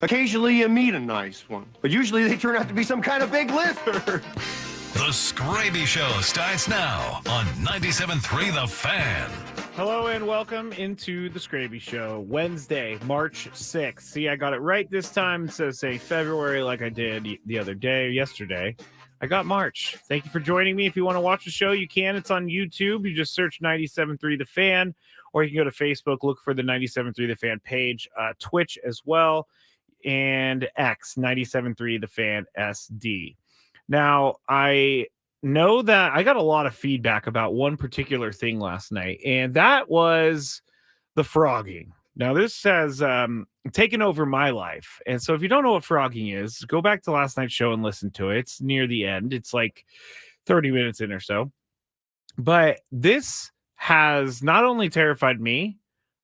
Occasionally you meet a nice one, but usually they turn out to be some kind of big lizard. The Skraby Show starts now on 97.3 The Fan. Hello and welcome into the Skraby Show, Wednesday, March 6th. See, I got it right this time instead of saying February like I did the other day, yesterday. I got March. Thank you for joining me. If you want to watch the show, you can. It's on YouTube. You just search 97.3 The Fan, or you can go to Facebook, look for the 97.3 The Fan page, Twitch as well, and X, 97.3 The Fan SD. Now, I know that I got a lot of feedback about one particular thing last night, and that was the frogging. Now, this has taken over my life. And so if you don't know what frogging is, go back to last night's show and listen to it. It's near the end. It's like 30 minutes in or so. But this has not only terrified me,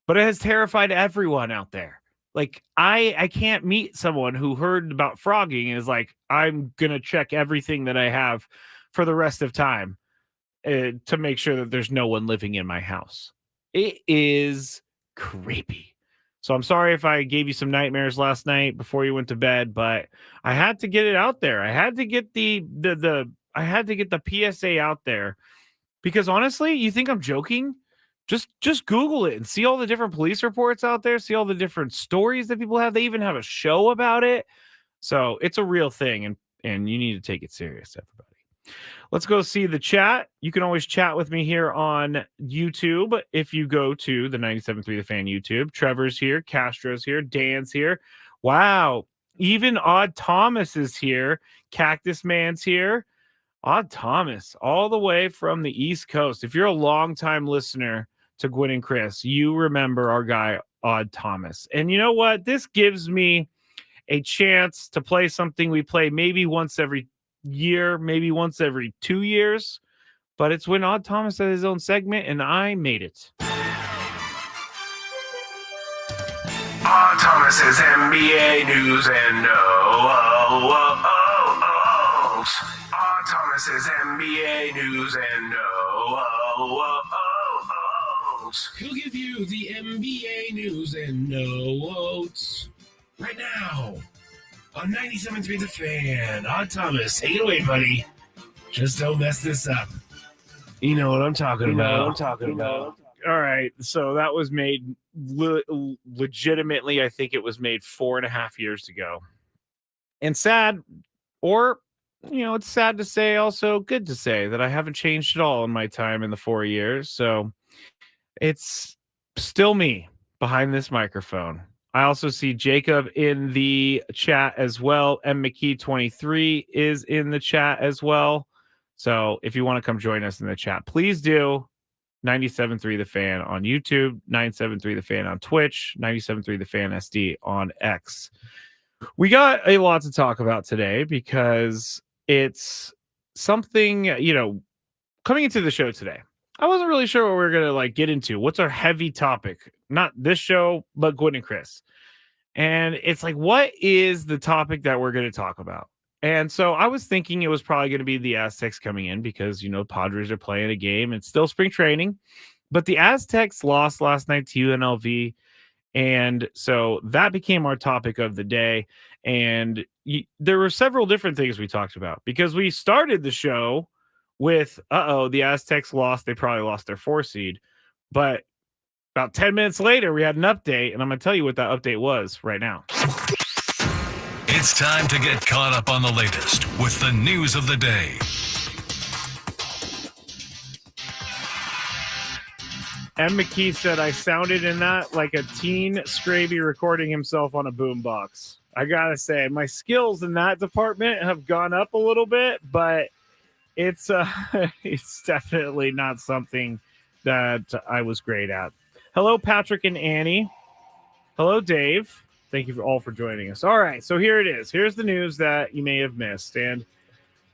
but it has terrified everyone out there. Like, I can't meet someone who heard about frogging and is like, I'm going to check everything that I have for the rest of time to make sure that there's no one living in my house. It is creepy. So I'm sorry if I gave you some nightmares last night before you went to bed, but I had to get it out there. I had to get the PSA out there because honestly, you think I'm joking? Just Google it and see all the different police reports out there, see all the different stories that people have. They even have a show about it. So it's a real thing, and you need to take it serious, everybody. Let's go see the chat. You can always chat with me here on YouTube if you go to the 97.3 The Fan YouTube. Trevor's here, Castro's here, Dan's here. Wow, even Odd Thomas is here. Cactus Man's here. Odd Thomas, all the way from the East Coast. If you're a longtime listener to Gwen and Chris, you remember our guy, Odd Thomas. And you know what? This gives me a chance to play something we play maybe once every year, maybe once every 2 years. But it's when Odd Thomas had his own segment, and I made it. Odd Thomas's NBA news and Odd Thomas's NBA news and He'll give you the NBA news and notes right now on 97.3 The Fan. Odd Thomas, take it away, buddy. Just don't mess this up. You know what I'm talking about. All right, so that was made legitimately. I think it was made 4.5 years ago. And sad, or, it's sad to say, also good to say that I haven't changed at all in my time in the 4 years. So it's still me behind this microphone. I also see Jacob in the chat as well. M. McKee 23 is in the chat as well. So if you want to come join us in the chat, please do. 97.3 The Fan on YouTube, 97.3 The Fan on Twitch, 97.3 The Fan SD on X. We got a lot to talk about today because it's something, coming into the show today. I wasn't really sure what we were going to get into. What's our heavy topic? Not this show, but Gwen and Chris. And it's like, what is the topic that we're going to talk about? And so I was thinking it was probably going to be the Aztecs coming in because, Padres are playing a game. It's still spring training. But the Aztecs lost last night to UNLV. And so that became our topic of the day. And there were several different things we talked about because we started the show with, the Aztecs lost. They probably lost their 4 seed. But about 10 minutes later, we had an update. And I'm going to tell you what that update was right now. It's time to get caught up on the latest with the news of the day. M. McKee said, I sounded in that like a teen Skraby recording himself on a boombox. I gotta say, my skills in that department have gone up a little bit, but it's definitely not something that I was great at. Hello, Patrick and Annie. Hello, Dave. Thank you all for joining us. All right, so here it is. Here's the news that you may have missed. And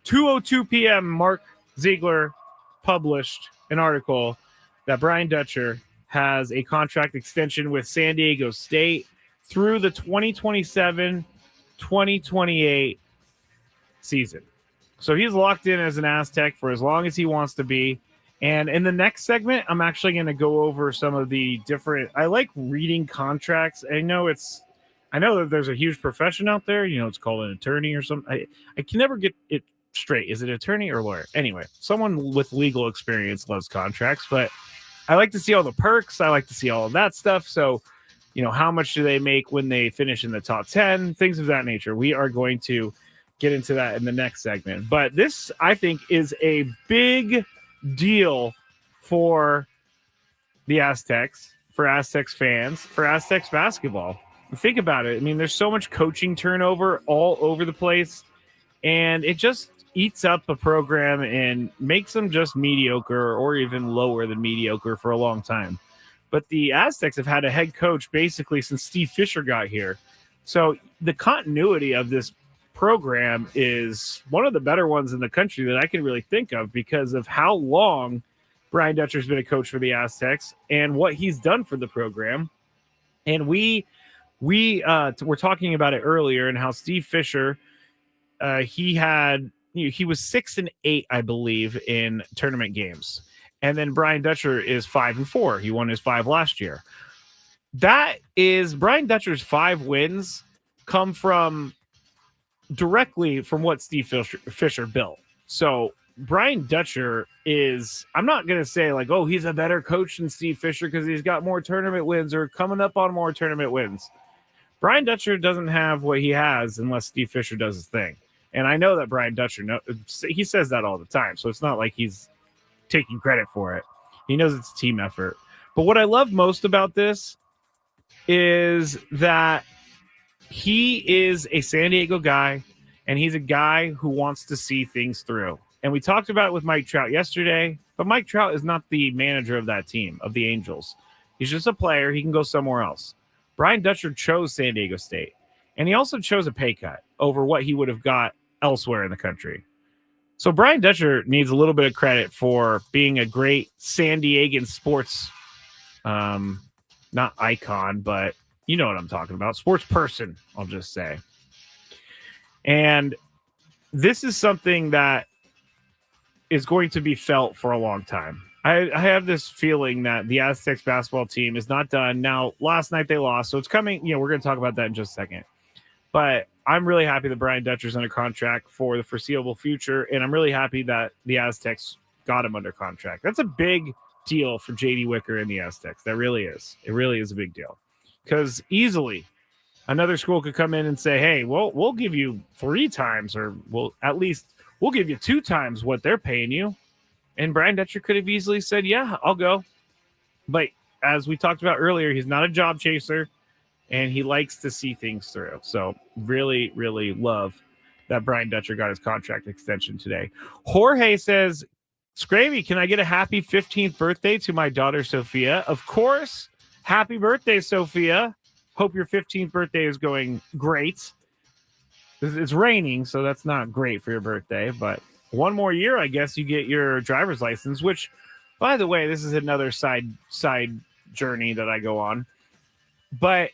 2:02 p.m., Mark Ziegler published an article that Brian Dutcher has a contract extension with San Diego State through the 2027-2028 season. So he's locked in as an Aztec for as long as he wants to be. And in the next segment, I'm actually going to go over some of the different... I like reading contracts. I know it's I know that there's a huge profession out there. It's called an attorney or something. I can never get it straight. Is it attorney or lawyer? Anyway, someone with legal experience loves contracts, but I like to see all the perks. I like to see all of that stuff. So, how much do they make when they finish in the top 10? Things of that nature. We are going to get into that in the next segment. But this, I think, is a big deal for the Aztecs, for Aztecs fans, for Aztecs basketball. Think about it. I mean, there's so much coaching turnover all over the place, and it just eats up a program and makes them just mediocre or even lower than mediocre for a long time. But the Aztecs have had a head coach basically since Steve Fisher got here. So the continuity of this program is one of the better ones in the country that I can really think of because of how long Brian Dutcher's been a coach for the Aztecs and what he's done for the program. And we were talking about it earlier and how Steve Fisher, he was 6-8, I believe, in tournament games. And then Brian Dutcher is 5-4. He won his 5 last year. That is Brian Dutcher's 5 wins come directly from what Steve Fisher built. So Brian Dutcher is, I'm not going to say like, oh, he's a better coach than Steve Fisher because he's got more tournament wins or coming up on more tournament wins. Brian Dutcher doesn't have what he has unless Steve Fisher does his thing. And I know that Brian Dutcher, he says that all the time. So it's not like he's taking credit for it. He knows it's a team effort. But what I love most about this is that he is a San Diego guy, and he's a guy who wants to see things through. And we talked about it with Mike Trout yesterday, but Mike Trout is not the manager of that team, of the Angels. He's just a player. He can go somewhere else. Brian Dutcher chose San Diego State, and he also chose a pay cut over what he would have got elsewhere in the country. So Brian Dutcher needs a little bit of credit for being a great San Diegan sports, not icon, but you know what I'm talking about. Sports person, I'll just say. And this is something that is going to be felt for a long time. I have this feeling that the Aztecs basketball team is not done. Now, last night they lost, so it's coming. We're going to talk about that in just a second. But I'm really happy that Brian Dutcher's under contract for the foreseeable future, and I'm really happy that the Aztecs got him under contract. That's a big deal for J.D. Wicker and the Aztecs. That really is. It really is a big deal. Because easily another school could come in and say, hey, we'll give you 3 times, or we'll give you 2 times what they're paying you. And Brian Dutcher could have easily said, yeah, I'll go. But as we talked about earlier, he's not a job chaser, and he likes to see things through. So really, really love that Brian Dutcher got his contract extension today. Jorge says, Skraby, can I get a happy 15th birthday to my daughter, Sophia? Of course. Happy birthday, Sophia. Hope your 15th birthday is going great. It's raining, so that's not great for your birthday, but one more year, I guess you get your driver's license, which, by the way, this is another side journey that I go on. But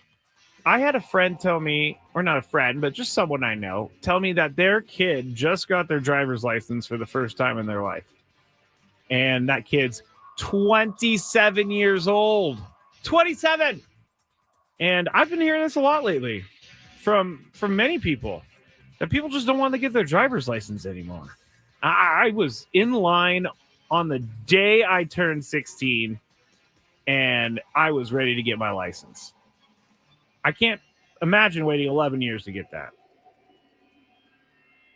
I had a friend tell me, or not a friend, but just someone I know, tell me that their kid just got their driver's license for the first time in their life. And that kid's 27 years old. 27! And I've been hearing this a lot lately from many people, that people just don't want to get their driver's license anymore. I was in line on the day I turned 16, and I was ready to get my license. I can't imagine waiting 11 years to get that.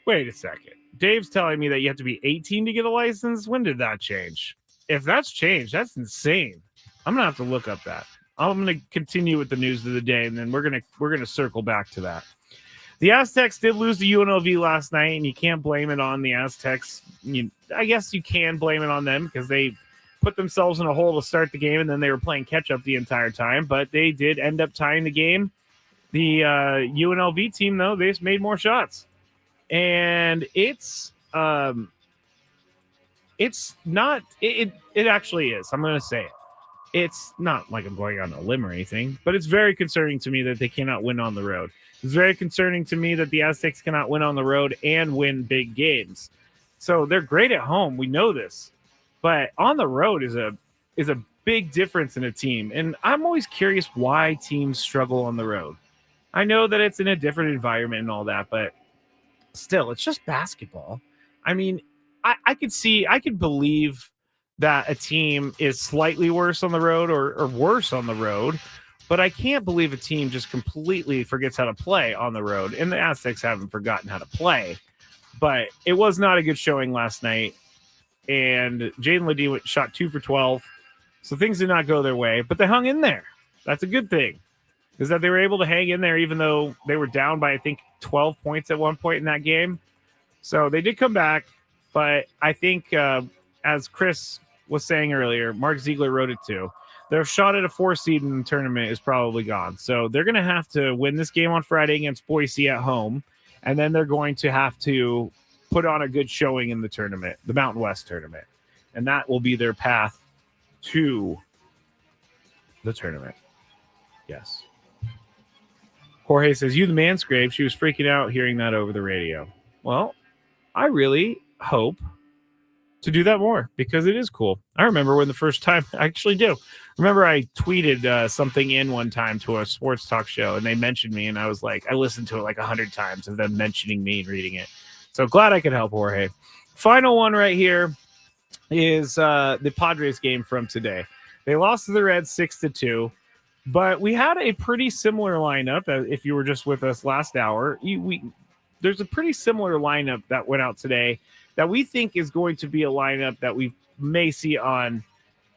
Wait a second. Dave's telling me that you have to be 18 to get a license. When did that change? If that's changed, that's insane. I'm going to have to look up that. I'm going to continue with the news of the day, and then we're going to circle back to that. The Aztecs did lose to UNLV last night, and you can't blame it on the Aztecs. I guess you can blame it on them because they put themselves in a hole to start the game, and then they were playing catch-up the entire time. But they did end up tying the game. The UNLV team, though, they just made more shots. And it's not – it actually is. I'm going to say it. It's not like I'm going on a limb or anything, but it's very concerning to me that they cannot win on the road. It's very concerning to me that the Aztecs cannot win on the road and win big games. So they're great at home. We know this. But on the road is a big difference in a team. And I'm always curious why teams struggle on the road. I know that it's in a different environment and all that, but still, it's just basketball. I mean, I could believe that a team is slightly worse on the road or worse on the road, but I can't believe a team just completely forgets how to play on the road. And the Aztecs haven't forgotten how to play, but it was not a good showing last night. And Jaden Ledee shot 2 for 12. So things did not go their way, but they hung in there. That's a good thing, is that they were able to hang in there even though they were down by, I think, 12 points at one point in that game. So they did come back, but I think, as Chris was saying earlier, Mark Ziegler wrote it too. Their shot at a 4 seed in the tournament is probably gone. So they're going to have to win this game on Friday against Boise at home, and then they're going to have to put on a good showing in the tournament, the Mountain West tournament, and that will be their path to the tournament. Yes. Jorge says, "You the man, Skrabe." She was freaking out hearing that over the radio. Well, I really hope to do that more because it is cool. I remember when the first time, I actually do. Remember I tweeted something in one time to a sports talk show and they mentioned me and I was like, I listened to it like 100 times of them mentioning me and reading it. So glad I could help, Jorge. Final one right here is the Padres game from today. They lost to the Reds 6-2. But we had a pretty similar lineup. If you were just with us last hour, there's a pretty similar lineup that went out today that we think is going to be a lineup that we may see on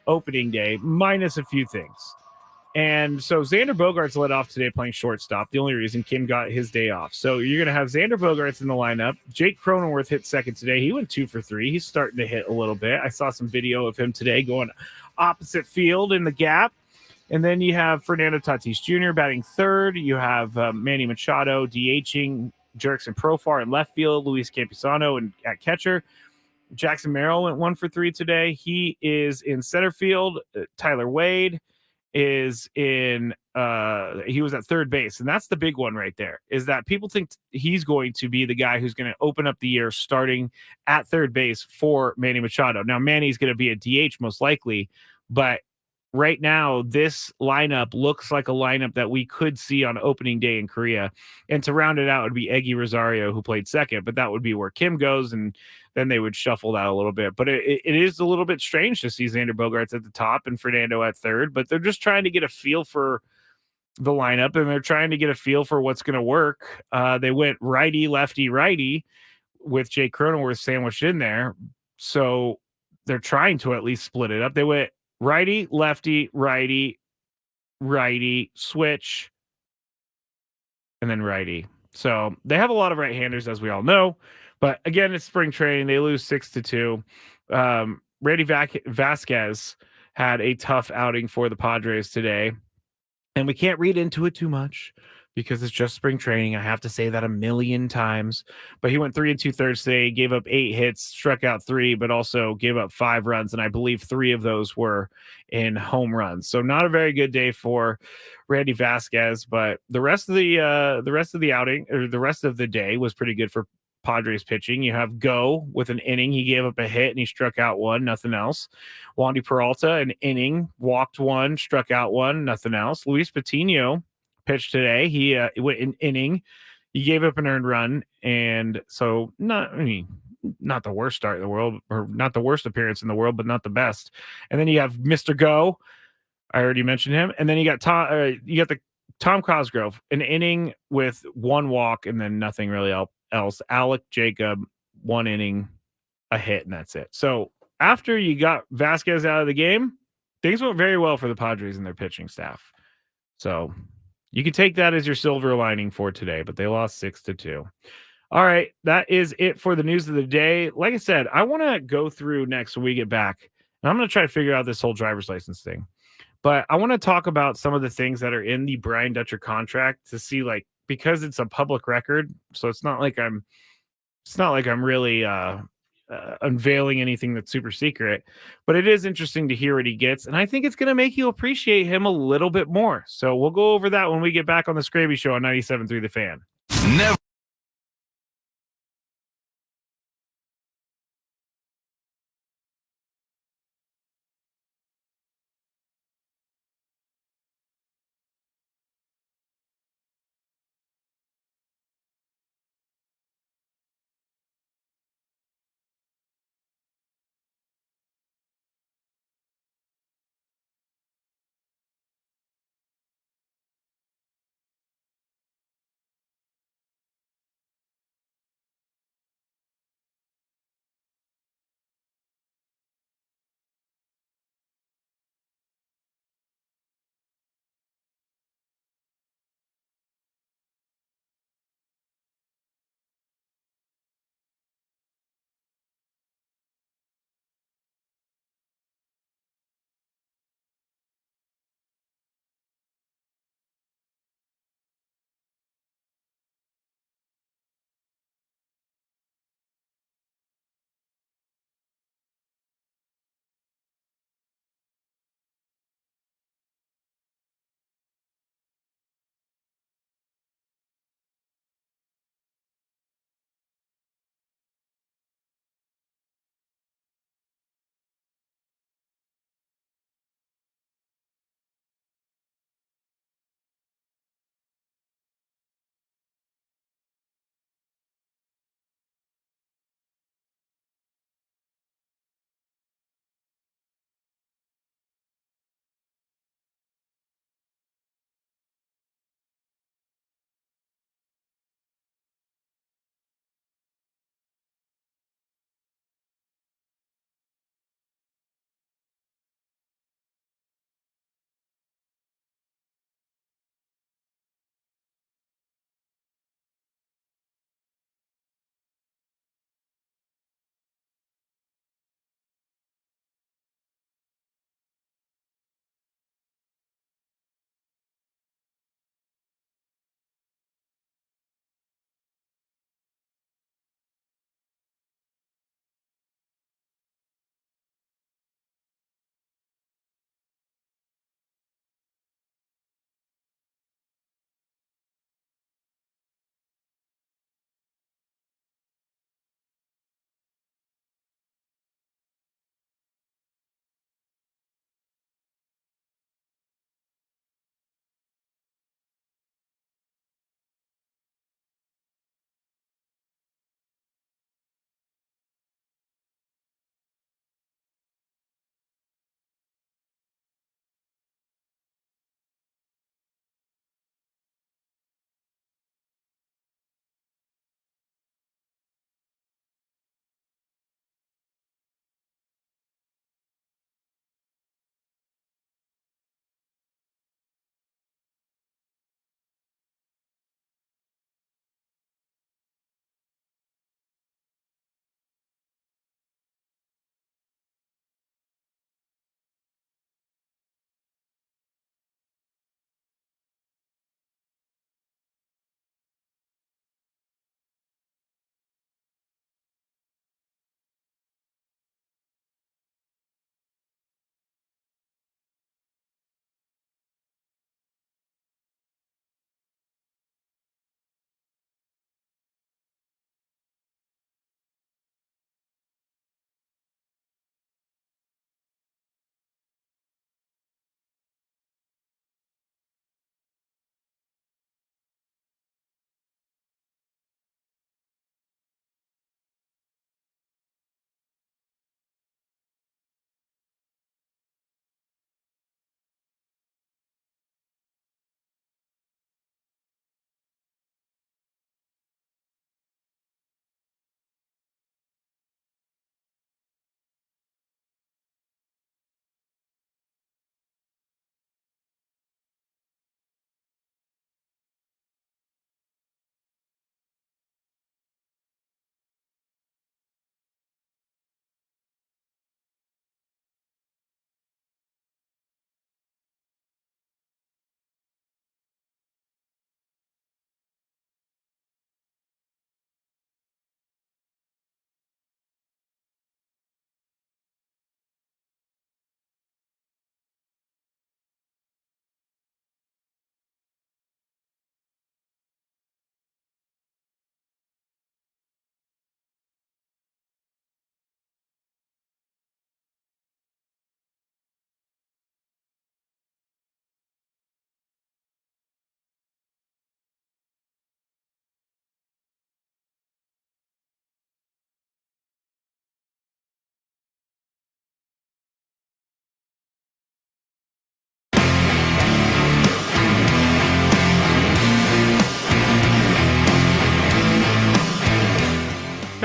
opening day, minus a few things. And so Xander Bogaerts led off today playing shortstop. The only reason Kim got his day off. So you're going to have Xander Bogaerts in the lineup. Jake Cronenworth hit second today. He went 2 for 3. He's starting to hit a little bit. I saw some video of him today going opposite field in the gap. And then you have Fernando Tatis Jr. batting third. You have Manny Machado DHing, Jerickson Profar in left field, Luis Campusano at catcher. Jackson Merrill went 1 for 3 today. He is in center field. Tyler Wade is in he was at third base, and that's the big one right there, is that people think he's going to be the guy who's going to open up the year starting at third base for Manny Machado. Now Manny's going to be a DH most likely, but right now this lineup looks like a lineup that we could see on opening day in Korea. And to round it out would be Eggy Rosario, who played second, but that would be where Kim goes, and then they would shuffle that a little bit. But it is a little bit strange to see Xander Bogaerts at the top and Fernando at third, but they're just trying to get a feel for the lineup, and they're trying to get a feel for what's going to work. They went righty, lefty, righty with Jake Cronenworth sandwiched in there. So they're trying to at least split it up. They went righty, lefty, righty, righty, switch, and then righty. So they have a lot of right-handers, as we all know. But again, it's spring training. They lose 6-2. Randy Vasquez had a tough outing for the Padres today. And we can't read into it too much because it's just spring training. I have to say that a million times. But he went 3 2/3 today, gave up 8 hits, struck out 3, but also gave up 5 runs. And I believe 3 of those were in home runs. So not a very good day for Randy Vasquez. But the rest of the outing, or the rest of the day, was pretty good for Padres pitching. You have Go with an inning. He gave up a hit and he struck out 1, nothing else. Wandy Peralta, an inning, walked 1, struck out 1, nothing else. Luis Patino pitched today. He went an inning. He gave up an earned run. And so not the worst start in the world, or not the worst appearance in the world, but not the best. And then you have Mr. Go. I already mentioned him. And then you got Tom Cosgrove, an inning with 1 walk and then nothing really else. Alec Jacob, 1 inning, a hit, and that's it. So after you got Vasquez out of the game, things went very well for the Padres and their pitching staff. So you can take that as your silver lining for today, but they lost 6-2. All right, that is it for the news of the day. Like I said, I want to go through next when we get back, and I'm going to try to figure out this whole driver's license thing. But I want to talk about some of the things that are in the Brian Dutcher contract to see, like, because it's a public record, so it's not like I'm really unveiling anything that's super secret, but it is interesting to hear what he gets, and I think it's going to make you appreciate him a little bit more. So we'll go over that when we get back on the Skraby Show on 97.3 The Fan. Never.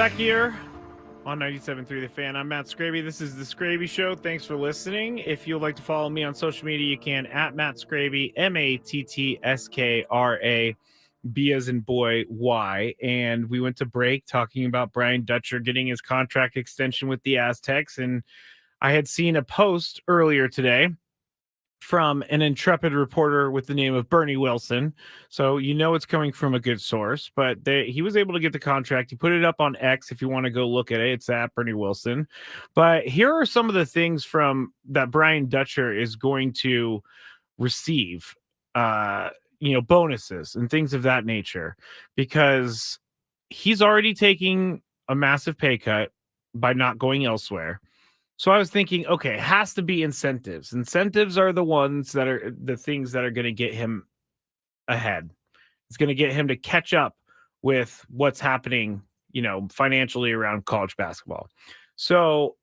back here on 97.3 The Fan. I'm Matt Skraby. This is The Skraby Show. Thanks for listening. If you'd like to follow me on social media, you can at Matt Skraby, MATTSKRA, B as in boy, Y. And we went to break talking about Brian Dutcher getting his contract extension with the Aztecs. And I had seen a post earlier today from an intrepid reporter with the name of Bernie Wilson. So you know it's coming from a good source, but he was able to get the contract. He put it up on X if you want to go look at it. It's at Bernie Wilson. But here are some of the things from that Brian Dutcher is going to receive, bonuses and things of that nature, because he's already taking a massive pay cut by not going elsewhere. So I was thinking, okay, it has to be incentives. Incentives are the ones that are the things that are going to get him ahead. It's going to get him to catch up with what's happening, financially around college basketball. So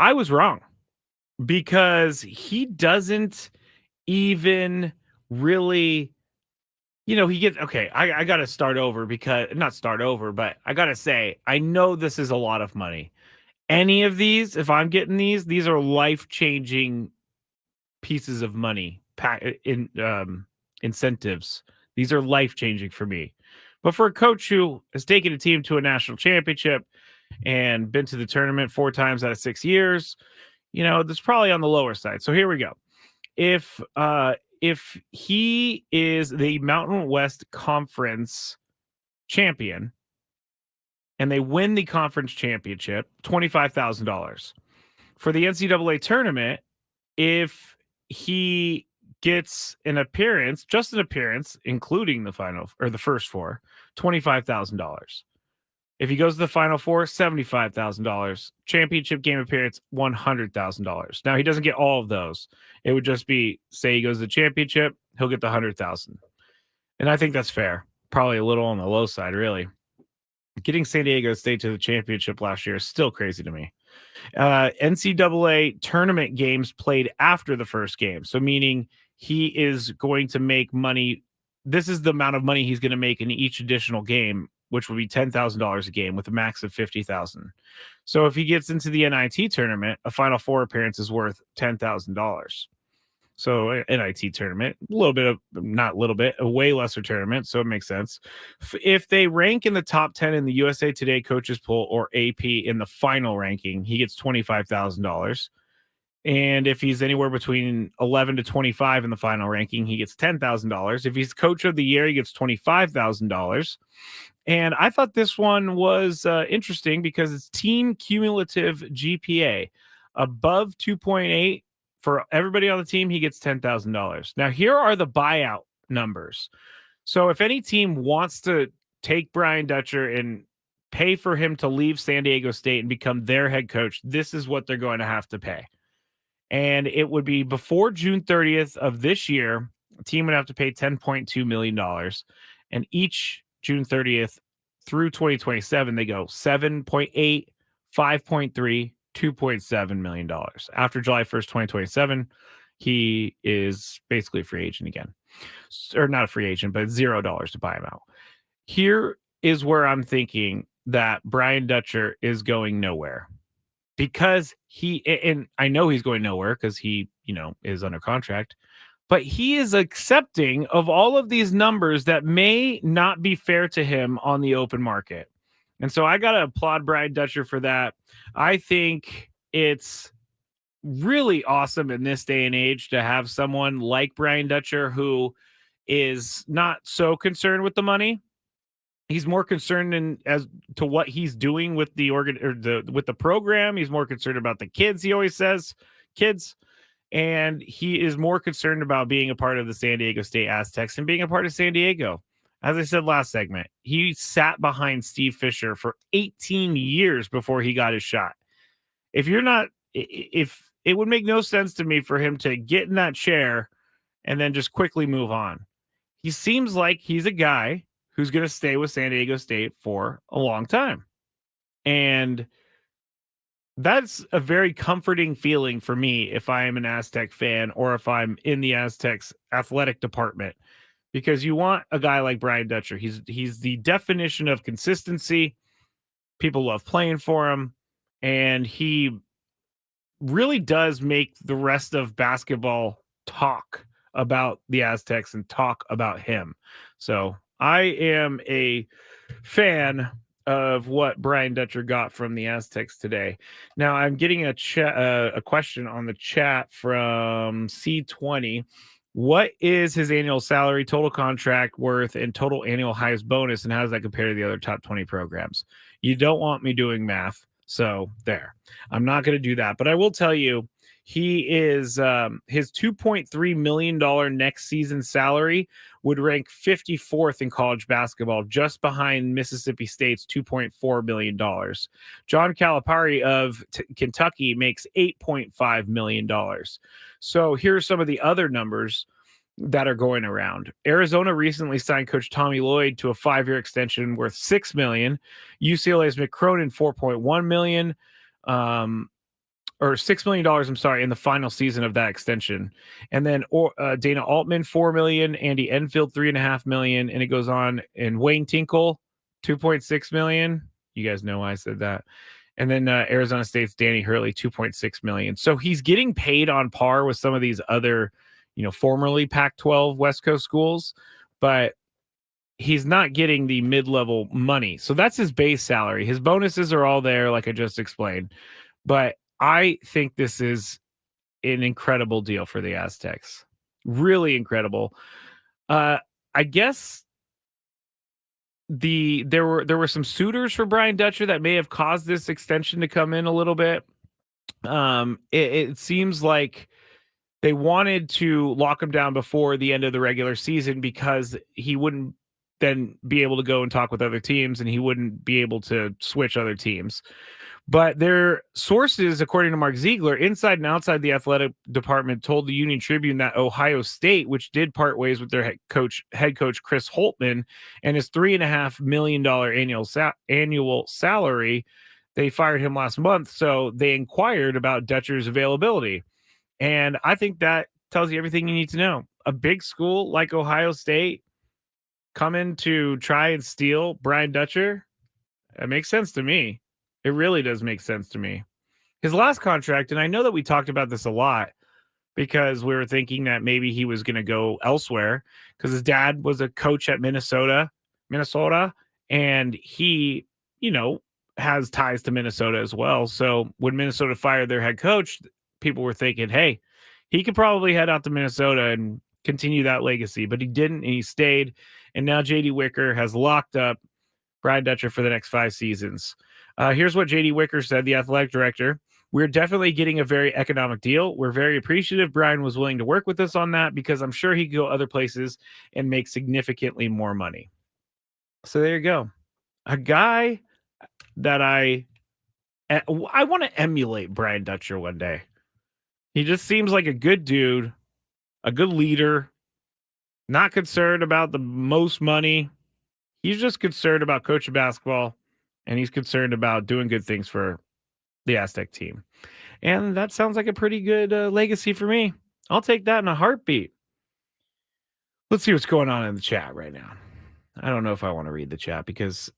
I was wrong, because he doesn't even really, he gets, okay, I got to start over, because not start over, but I got to say, I know this is a lot of money. Any of these, if I'm getting these are life-changing pieces of money, incentives. These are life-changing for me. But for a coach who has taken a team to a national championship and been to the tournament 4 times out of 6 years, that's probably on the lower side. So here we go. If he is the Mountain West Conference champion, and they win the conference championship, $25,000. For the NCAA tournament, if he gets an appearance, just an appearance, including the final or the first 4, $25,000. If he goes to the Final Four, $75,000. Championship game appearance, $100,000. Now, he doesn't get all of those. It would just be, say he goes to the championship, he'll get the $100,000. And I think that's fair. Probably a little on the low side, really. Getting San Diego State to the championship last year is still crazy to me. NCAA tournament games played after the first game. So meaning he is going to make money. This is the amount of money he's going to make in each additional game, which would be $10,000 a game with a max of $50,000. So if he gets into the NIT tournament, a Final Four appearance is worth $10,000. So NIT tournament, a way lesser tournament. So it makes sense. If they rank in the top 10 in the USA Today coaches poll or AP in the final ranking, he gets $25,000. And if he's anywhere between 11 to 25 in the final ranking, he gets $10,000. If he's coach of the year, he gets $25,000. And I thought this one was interesting because it's team cumulative GPA above 2.8. For everybody on the team, he gets $10,000. Now, here are the buyout numbers. So if any team wants to take Brian Dutcher and pay for him to leave San Diego State and become their head coach, this is what they're going to have to pay. And it would be before June 30th of this year, a team would have to pay $10.2 million. And each June 30th through 2027, they go 7.8, 5.3, $2.7 million. After July 1st, 2027, he is basically a free agent again. Or not a free agent, but $0 to buy him out. Here is where I'm thinking that Brian Dutcher is going nowhere. Because and I know he's going nowhere because he, is under contract, but he is accepting of all of these numbers that may not be fair to him on the open market. And so I got to applaud Brian Dutcher for that. I think it's really awesome in this day and age to have someone like Brian Dutcher who is not so concerned with the money. He's more concerned as to what he's doing with the with the program. He's more concerned about the kids. He always says kids, and he is more concerned about being a part of the San Diego State Aztecs and being a part of San Diego. As I said last segment, he sat behind Steve Fisher for 18 years before he got his shot. If it would make no sense to me for him to get in that chair and then just quickly move on. He seems like he's a guy who's going to stay with San Diego State for a long time. And that's a very comforting feeling for me if I am an Aztec fan or if I'm in the Aztecs athletic department. Because you want a guy like Brian Dutcher. He's the definition of consistency. People love playing for him, and he really does make the rest of basketball talk about the Aztecs and talk about him. So I am a fan of what Brian Dutcher got from the Aztecs today. Now I'm getting a question on the chat from C20. What is his annual salary, total contract worth, and total annual highest bonus, and how does that compare to the other top 20 programs? You don't want me doing math, so there. I'm not going to do that, but I will tell you he is his $2.3 million next season salary would rank 54th in college basketball, just behind Mississippi State's $2.4 million. John Calipari of Kentucky makes $8.5 million. So here's some of the other numbers that are going around. Arizona recently signed Coach Tommy Lloyd to a 5-year extension worth $6 million. UCLA's Mick Cronin, $4.1 million. Or $6 million, I'm sorry, in the final season of that extension. And then Dana Altman, $4 million, Andy Enfield, $3.5 million, and it goes on. And Wayne Tinkle, $2.6 million. You guys know why I said that. And then Arizona State's Danny Hurley, $2.6 million. So he's getting paid on par with some of these other, formerly Pac-12 West Coast schools, but he's not getting the mid-level money. So that's his base salary. His bonuses are all there, like I just explained. But I think this is an incredible deal for the Aztecs. Really incredible. I guess there were some suitors for Brian Dutcher that may have caused this extension to come in a little bit. It seems like they wanted to lock him down before the end of the regular season because he wouldn't then be able to go and talk with other teams, and he wouldn't be able to switch other teams. But their sources, according to Mark Ziegler, inside and outside the athletic department, told the Union Tribune that Ohio State, which did part ways with their head coach Chris Holtmann, and his $3.5 million annual salary, they fired him last month. So they inquired about Dutcher's availability. And I think that tells you everything you need to know. A big school like Ohio State coming to try and steal Brian Dutcher, it makes sense to me. It really does make sense to me. His last contract, and I know that we talked about this a lot because we were thinking that maybe he was going to go elsewhere because his dad was a coach at Minnesota, and he, has ties to Minnesota as well. So when Minnesota fired their head coach, people were thinking, hey, he could probably head out to Minnesota and continue that legacy, but he didn't, and he stayed. And now JD Wicker has locked up Brian Dutcher for the next 5 seasons. Here's what JD Wicker said, the athletic director. We're definitely getting a very economic deal. We're very appreciative Brian was willing to work with us on that because I'm sure he could go other places and make significantly more money. So there you go. A guy that I want to emulate Brian Dutcher one day. He just seems like a good dude, a good leader, not concerned about the most money. He's just concerned about coaching basketball, and he's concerned about doing good things for the Aztec team. And that sounds like a pretty good legacy for me. I'll take that in a heartbeat. Let's see what's going on in the chat right now. I don't know if I want to read the chat because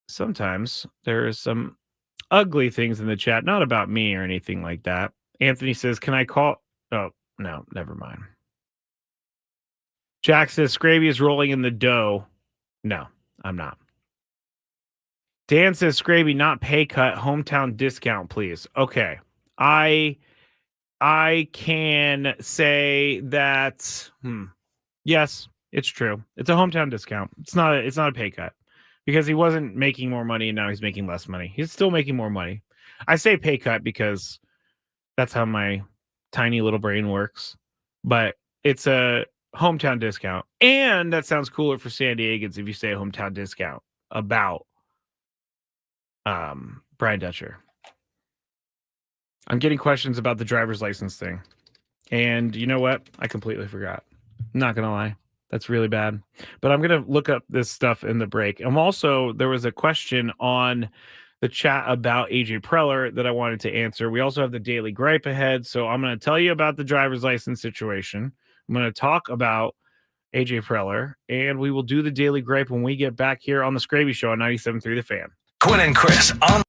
sometimes there is some ugly things in the chat, not about me or anything like that. Anthony says, can I call? Oh, no, never mind. Jack says, Skraby is rolling in the dough. No, I'm not. Dan says, Skraby, not pay cut, hometown discount, please. Okay. I can say that, yes, it's true. It's a hometown discount. It's not a pay cut because he wasn't making more money and now he's making less money. He's still making more money. I say pay cut because that's how my tiny little brain works, but it's a hometown discount. And that sounds cooler for San Diegans if you say a hometown discount about Brian Dutcher. I'm getting questions about the driver's license thing. And you know what? I completely forgot. I'm not going to lie. That's really bad. But I'm going to look up this stuff in the break. And also, there was a question on the chat about AJ Preller that I wanted to answer. We also have the daily gripe ahead. So I'm going to tell you about the driver's license situation. I'm going to talk about AJ Preller. And we will do the daily gripe when we get back here on the Skraby Show on 97.3 The Fan. Quinn and Chris on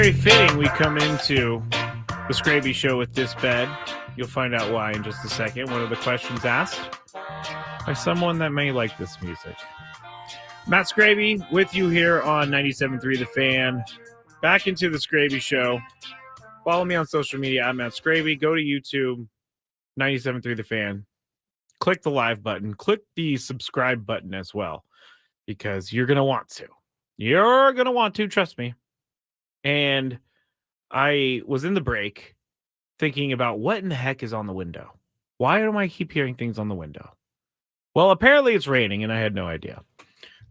very fitting we come into the Skraby show with this bed. You'll find out why in just a second. One of the questions asked by someone that may like this music. Matt Skraby with you here on 97.3 The Fan. Back into the Skraby show. Follow me on social media. I'm Matt Skraby. Go to YouTube, 97.3 The Fan. Click the live button. Click the subscribe button as well, because you're going to want to. You're going to want to, trust me. And I was in the break thinking about what in the heck is on the window. Why do I keep hearing things on the window? Well, apparently it's raining, and I had no idea.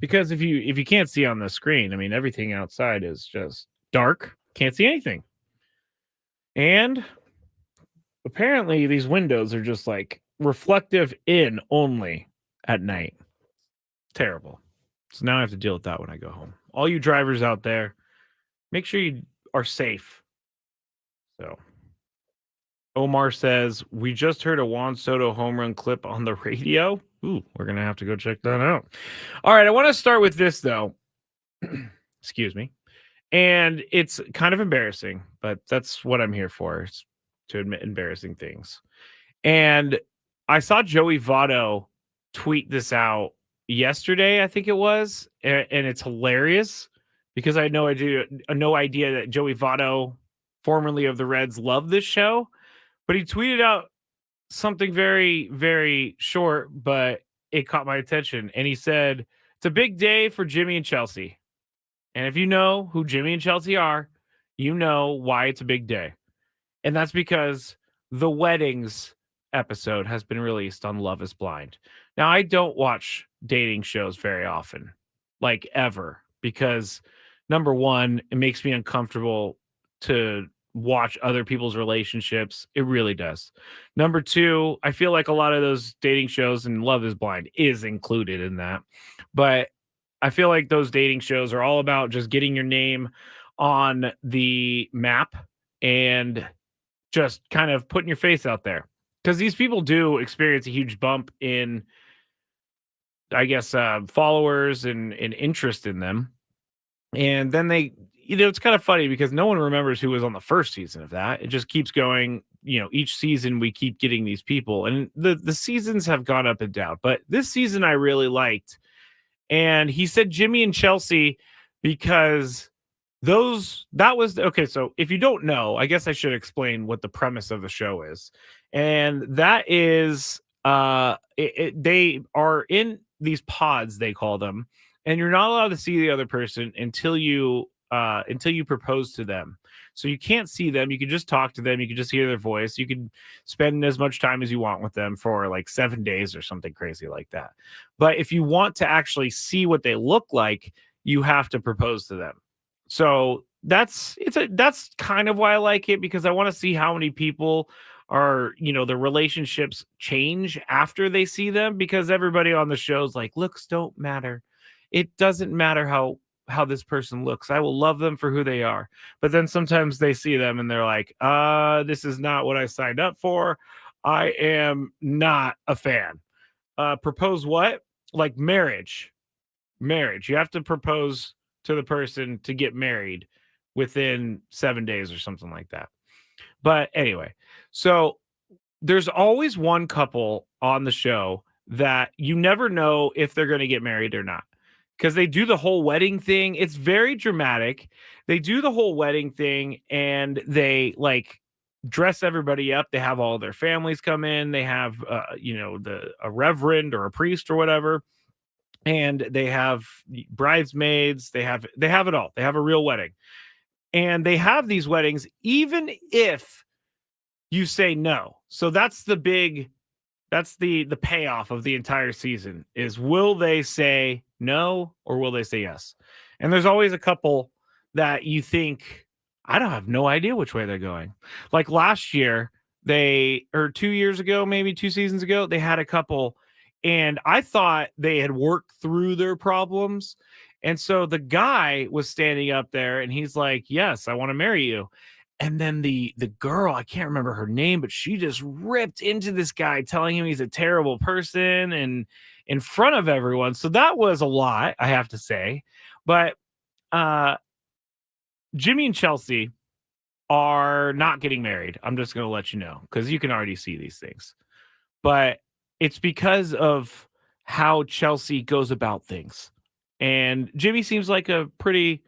Because if you can't see on the screen, I mean, everything outside is just dark. Can't see anything. And apparently these windows are just like reflective in only at night. Terrible. So now I have to deal with that when I go home. All you drivers out there, make sure you are safe. So Omar says, we just heard a Juan Soto home run clip on the radio. Ooh, we're going to have to go check that out. All right, I want to start with this, though. Excuse me. And it's kind of embarrassing, but that's what I'm here for, is to admit embarrassing things. And I saw Joey Votto tweet this out yesterday, I think it was, and it's hilarious because I had no idea that Joey Votto, formerly of the Reds, loved this show. But he tweeted out something very, very short, but it caught my attention. And he said, it's a big day for Jimmy and Chelsea. And if you know who Jimmy and Chelsea are, you know why it's a big day. And that's because the weddings episode has been released on Love is Blind. Now, I don't watch dating shows very often, like ever, because number one, it makes me uncomfortable to watch other people's relationships. It really does. Number two, I feel like a lot of those dating shows, and Love is Blind is included in that, but I feel like those dating shows are all about just getting your name on the map and just kind of putting your face out there, because these people do experience a huge bump in, I guess, followers and interest in them. And then they, it's kind of funny because no one remembers who was on the first season of that. It just keeps going. Each season we keep getting these people, and the seasons have gone up and down. But this season I really liked. And he said Jimmy and Chelsea because that was okay. So if you don't know, I guess I should explain what the premise of the show is. And that is, they are in these pods, they call them, and you're not allowed to see the other person until you propose to them. So you can't see them. You can just talk to them. You can just hear their voice. You can spend as much time as you want with them for like 7 days or something crazy like that. But if you want to actually see what they look like, you have to propose to them. So that's kind of why I like it, because I want to see how many people are, the relationships change after they see them, because everybody on the show's like, looks don't matter. It doesn't matter how this person looks. I will love them for who they are. But then sometimes they see them and they're like, this is not what I signed up for. I am not a fan. Propose what? Like marriage. You have to propose to the person to get married within 7 days or something like that. But anyway, so there's always one couple on the show that you never know if they're going to get married or not, because they do the whole wedding thing. It's very dramatic. They do the whole wedding thing and they like dress everybody up. They have all their families come in. They have, a reverend or a priest or whatever. And they have bridesmaids. They have it all. They have a real wedding. And they have these weddings, even if you say no. So that's the payoff of the entire season is, will they say no or will they say yes? And there's always a couple that you think, I don't have no idea which way they're going. Like last year, 2 years ago, maybe 2 seasons ago, they had a couple and I thought they had worked through their problems. And so the guy was standing up there and he's like, yes, I want to marry you. And then the girl, I can't remember her name, but she just ripped into this guy, telling him he's a terrible person and in front of everyone. So that was a lot, I have to say. But Jimmy and Chelsea are not getting married. I'm just going to let you know because you can already see these things. But it's because of how Chelsea goes about things. And Jimmy seems like a pretty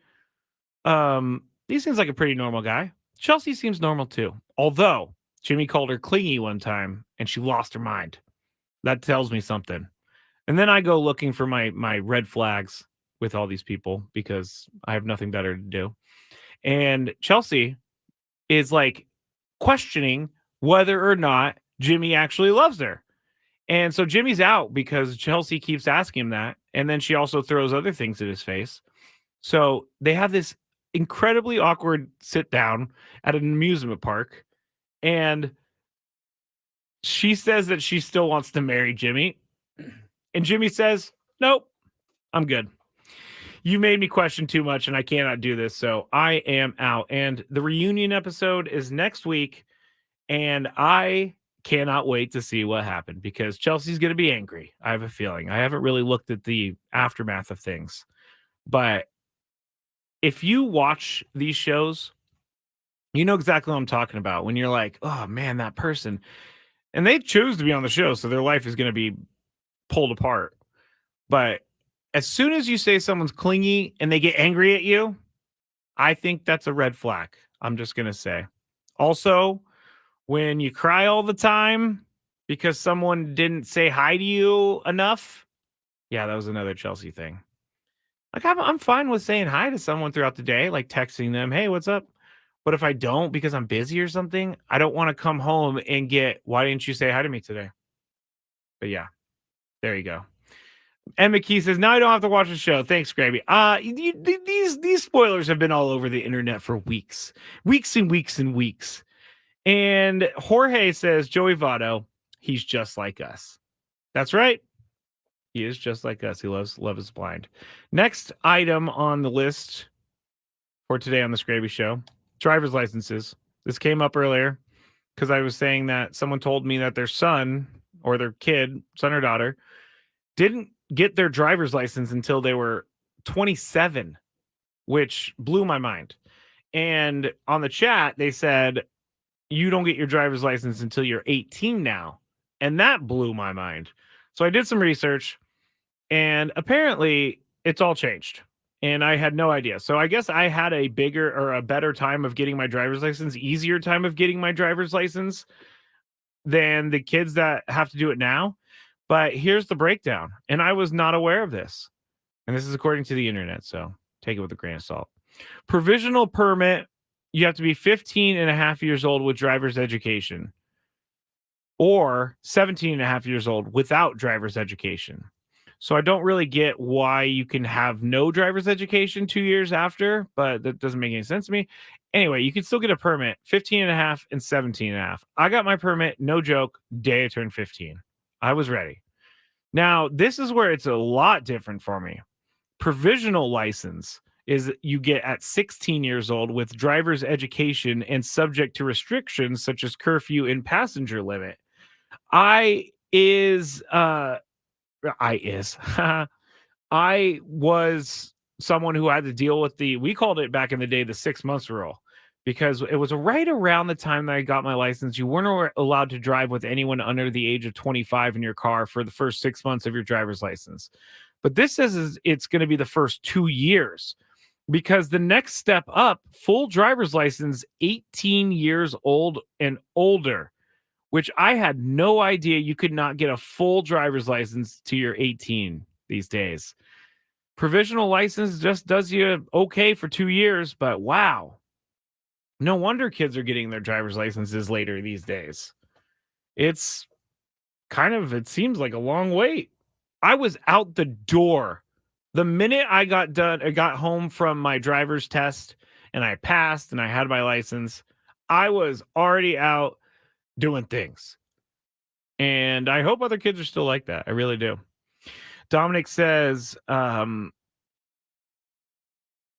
he seems like a pretty normal guy. Chelsea seems normal too. Although Jimmy called her clingy one time and she lost her mind. That tells me something. And then I go looking for my red flags with all these people because I have nothing better to do. And Chelsea is like questioning whether or not Jimmy actually loves her. And so Jimmy's out because Chelsea keeps asking him that. And then she also throws other things in his face. So they have this incredibly awkward sit down at an amusement park. And she says that she still wants to marry Jimmy. And Jimmy says, nope, I'm good. You made me question too much and I cannot do this. So I am out. And the reunion episode is next week. And I cannot wait to see what happened because Chelsea's going to be angry. I have a feeling. I haven't really looked at the aftermath of things. But if you watch these shows, you know exactly what I'm talking about. When you're like, oh man, that person. And they choose to be on the show. So their life is going to be pulled apart. But as soon as you say someone's clingy and they get angry at you, I think that's a red flag. I'm just going to say. Also, when you cry all the time because someone didn't say hi to you enough. Yeah, that was another Chelsea thing. Like I'm fine with saying hi to someone throughout the day, like texting them, hey, what's up? But if I don't because I'm busy or something, I don't want to come home and get, why didn't you say hi to me today? But yeah, there you go. And McKee says, now I don't have to watch the show. Thanks, Skraby. These spoilers have been all over the internet for weeks and weeks and weeks. And Jorge says, Joey Votto, he's just like us. That's right. He is just like us. He loves Love is Blind. Next item on the list for today on the Skraby Show, driver's licenses. This came up earlier because I was saying that someone told me that their son or their kid, son or daughter, didn't get their driver's license until they were 27, which blew my mind. And on the chat, they said, you don't get your driver's license until you're 18 now. And that blew my mind. So I did some research and apparently it's all changed. And I had no idea. So I guess I had a bigger or a better time of getting my driver's license, easier time of getting my driver's license than the kids that have to do it now. But here's the breakdown. And I was not aware of this. And this is according to the internet. So take it with a grain of salt. Provisional permit. You have to be 15 and a half years old with driver's education or 17 and a half years old without driver's education. So I don't really get why you can have no driver's education 2 years after, but that doesn't make any sense to me. Anyway, you can still get a permit, 15 and a half and 17 and a half. I got my permit, no joke, day I turned 15. I was ready. Now, this is where it's a lot different for me. Provisional license is you get at 16 years old with driver's education and subject to restrictions such as curfew and passenger limit. I was someone who had to deal with we called it back in the day, the 6 months rule, because it was right around the time that I got my license. You weren't allowed to drive with anyone under the age of 25 in your car for the first 6 months of your driver's license. But this says it's going to be the first 2 years. Because the next step up, full driver's license, 18 years old and older, which I had no idea you could not get a full driver's license till you're 18 these days. Provisional license just does you okay for 2 years, but wow. No wonder kids are getting their driver's licenses later these days. It seems like a long wait. I was out the door. The minute I got home from my driver's test and I passed and I had my license, I was already out doing things. And I hope other kids are still like that. I really do. Dominic says, oh,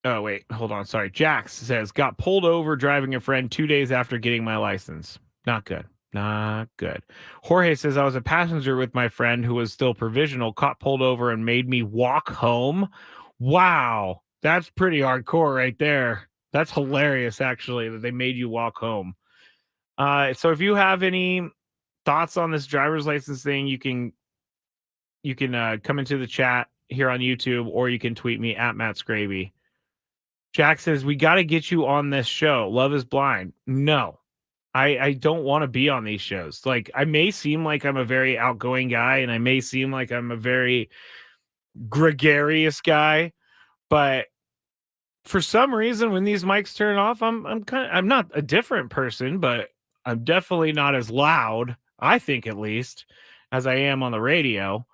wait, hold on. Sorry. Jax says, got pulled over driving a friend 2 days after getting my license. Not good. Not good. Jorge says, I was a passenger with my friend who was still provisional, caught pulled over and made me walk home. Wow. That's pretty hardcore right there. That's hilarious, actually, that they made you walk home. So if you have any thoughts on this driver's license thing, you can come into the chat here on YouTube, or you can tweet me at Matt Skraby. Jack says, we got to get you on this show. Love is Blind. No, I don't want to be on these shows. Like, I may seem like I'm a very outgoing guy, and I may seem like I'm a very gregarious guy, but for some reason, when these mics turn off, I'm not a different person, but I'm definitely not as loud, I think, at least, as I am on the radio.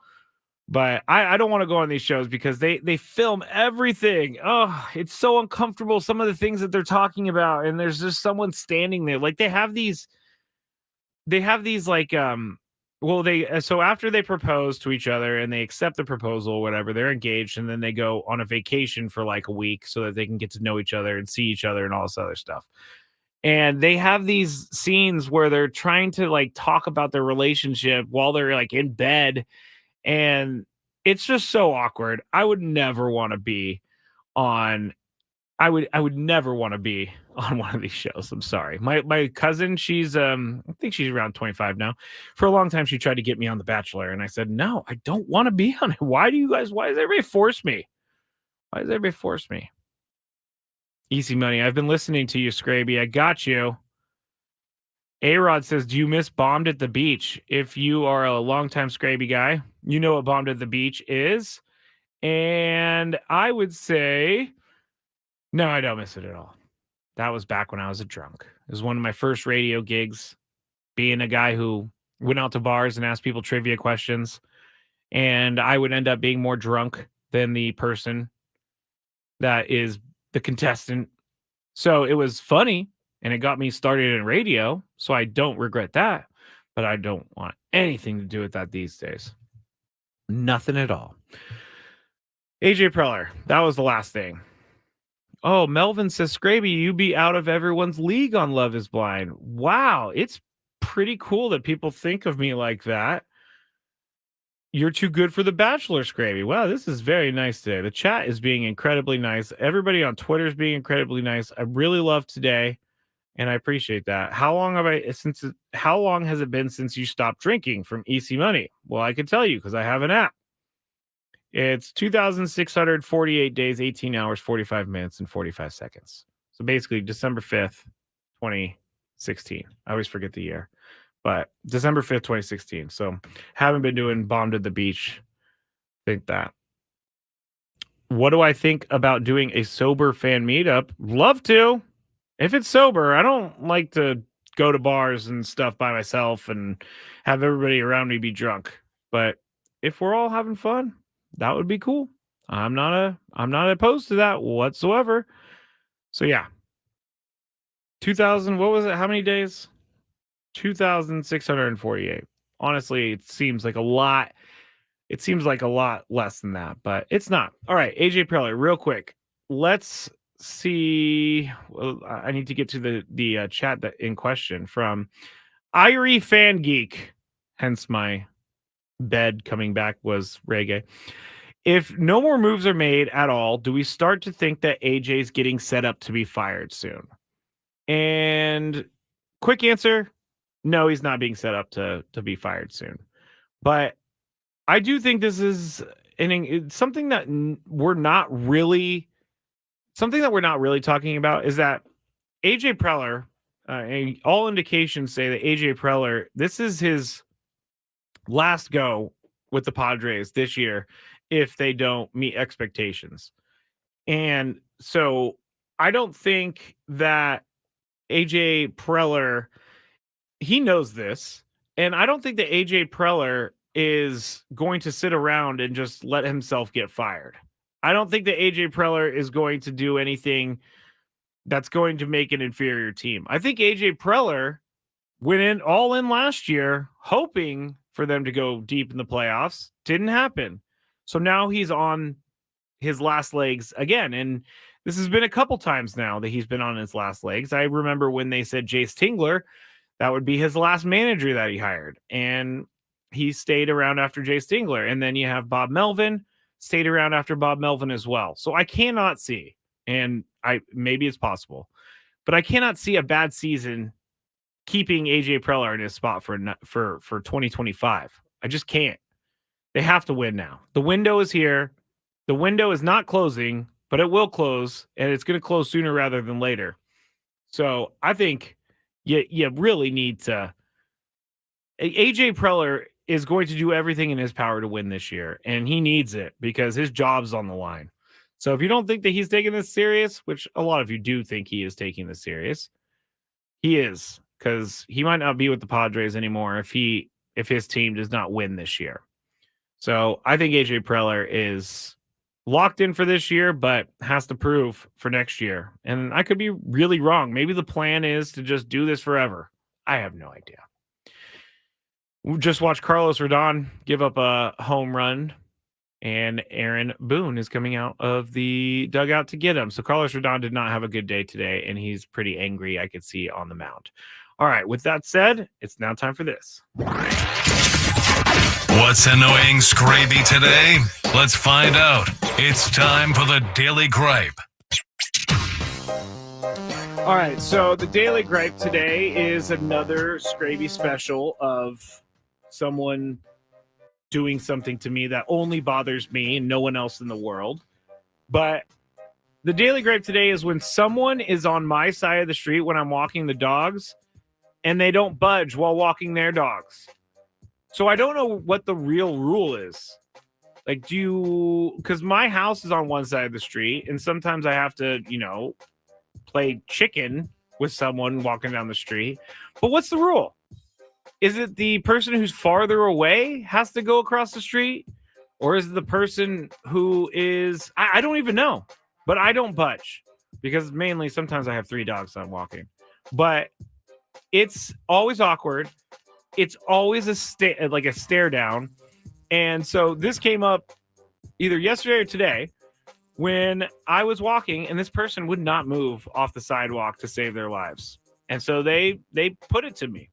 But I don't want to go on these shows because they film everything. Oh, it's so uncomfortable. Some of the things that they're talking about, and there's just someone standing there. Like, they have these like so after they propose to each other and they accept the proposal, whatever, they're engaged, and then they go on a vacation for like a week so that they can get to know each other and see each other and all this other stuff. And they have these scenes where they're trying to like talk about their relationship while they're like in bed. And it's just so awkward. I would never want to be on I would never want to be on one of these shows. I'm sorry. My cousin, she's I think she's around 25 now. For a long time she tried to get me on The Bachelor, and I said, "No, I don't want to be on it. Why does everybody force me? Why does everybody force me?" Easy money. I've been listening to you, Skraby. I got you. A-Rod says, do you miss Bombed at the Beach? If you are a longtime Skraby guy, you know what Bombed at the Beach is. And I would say, no, I don't miss it at all. That was back when I was a drunk. It was one of my first radio gigs, being a guy who went out to bars and asked people trivia questions. And I would end up being more drunk than the person that is the contestant. So it was funny. And it got me started in radio, so I don't regret that. But I don't want anything to do with that these days. Nothing at all. AJ Preller, that was the last thing. Oh, Melvin says, Skraby, you be out of everyone's league on Love is Blind. Wow, it's pretty cool that people think of me like that. You're too good for The Bachelor, Skraby. Wow, this is very nice today. The chat is being incredibly nice. Everybody on Twitter is being incredibly nice. I really love today. And I appreciate that. How long has it been since you stopped drinking from EC Money? Well, I can tell you because I have an app. It's 2,648 days, 18 hours, 45 minutes, and 45 seconds. So basically December 5th, 2016. I always forget the year. But December 5th, 2016. So haven't been doing Bombed at the Beach. Think that. What do I think about doing a sober fan meetup? Love to. If it's sober, I don't like to go to bars and stuff by myself and have everybody around me be drunk. But if we're all having fun, that would be cool. I'm not opposed to that whatsoever. So yeah. 2000, what was it? How many days? 2,648. Honestly, it seems like a lot. It seems like a lot less than that, but it's not. All right, AJ Preller, real quick. Let's see. Well, I need to get to the chat that in question from Irie Fan Geek. Hence my bed coming back was reggae. If no more moves are made at all, do we start to think that AJ's getting set up to be fired soon? And quick answer, no, he's not being set up to be fired soon. But I do think this is something that we're not really talking about is that AJ Preller, all indications say that AJ Preller, this is his last go with the Padres this year if they don't meet expectations. And so I don't think that AJ Preller, he knows this, and I don't think that AJ Preller is going to sit around and just let himself get fired. I don't think that AJ Preller is going to do anything that's going to make an inferior team. I think AJ Preller went all in last year, hoping for them to go deep in the playoffs. Didn't happen. So now he's on his last legs again. And this has been a couple times now that he's been on his last legs. I remember when they said Jace Tingler, that would be his last manager that he hired. And he stayed around after Jace Tingler. And then you have Bob Melvin, stayed around after Bob Melvin as well. So I cannot see and maybe it's possible, but I cannot see a bad season keeping AJ Preller in his spot for 2025. I just can't. They have to win now. The window is here. The window is not closing, but it will close, and it's going to close sooner rather than later. So I think you really need to. AJ Preller is going to do everything in his power to win this year, and he needs it because his job's on the line. So if you don't think that he's taking this serious, which a lot of you do think he is taking this serious, he is, because he might not be with the Padres anymore if his team does not win this year. So I think AJ Preller is locked in for this year, but has to prove for next year. And I could be really wrong. Maybe the plan is to just do this forever. I have no idea. We just watched Carlos Rodon give up a home run, and Aaron Boone is coming out of the dugout to get him. So Carlos Rodon did not have a good day today, and he's pretty angry, I could see, on the mound. All right, with that said, it's now time for this. What's annoying Skraby today? Let's find out. It's time for the Daily Gripe. All right, so the Daily Gripe today is another Skraby special of someone doing something to me that only bothers me and no one else in the world. But the Daily Gripe today is when someone is on my side of the street when I'm walking the dogs and they don't budge while walking their dogs. So I don't know what the real rule is. Like, because my house is on one side of the street, and sometimes I have to, play chicken with someone walking down the street. But what's the rule? Is it the person who's farther away has to go across the street? Or is it the person who is, I don't even know, but I don't budge because mainly sometimes I have 3 dogs that I'm walking, but it's always awkward. It's always a stare down. And so this came up either yesterday or today when I was walking and this person would not move off the sidewalk to save their lives. And so they put it to me.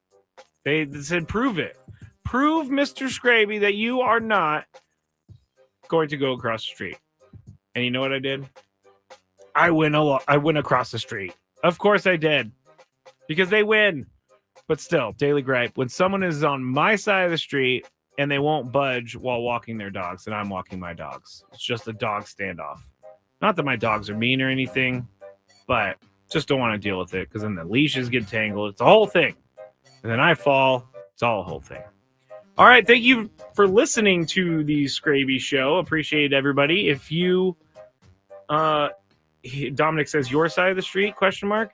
They said, prove it. Prove, Mr. Skraby, that you are not going to go across the street. And you know what I did? I went across the street. Of course I did. Because they win. But still, Daily Gripe, when someone is on my side of the street and they won't budge while walking their dogs, and I'm walking my dogs. It's just a dog standoff. Not that my dogs are mean or anything, but just don't want to deal with it because then the leashes get tangled. It's a whole thing. And then I fall. It's all a whole thing. All right. Thank you for listening to the Skraby Show. Appreciate everybody. If you, Dominic says your side of the street, ?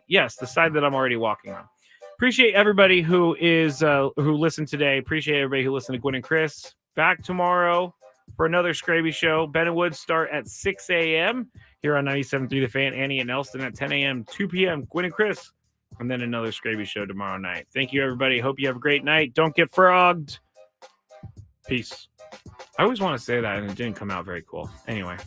Yes, the side that I'm already walking on. Appreciate everybody who listened today. Appreciate everybody who listened to Gwen and Chris. Back tomorrow for another Skraby Show. Ben and Wood start at 6 a.m. here on 97.3 The Fan. Annie and Nelson at 10 a.m., 2 p.m. Gwen and Chris. And then another Skraby Show tomorrow night. Thank you, everybody. Hope you have a great night. Don't get frogged. Peace. I always want to say that, and it didn't come out very cool. Anyway.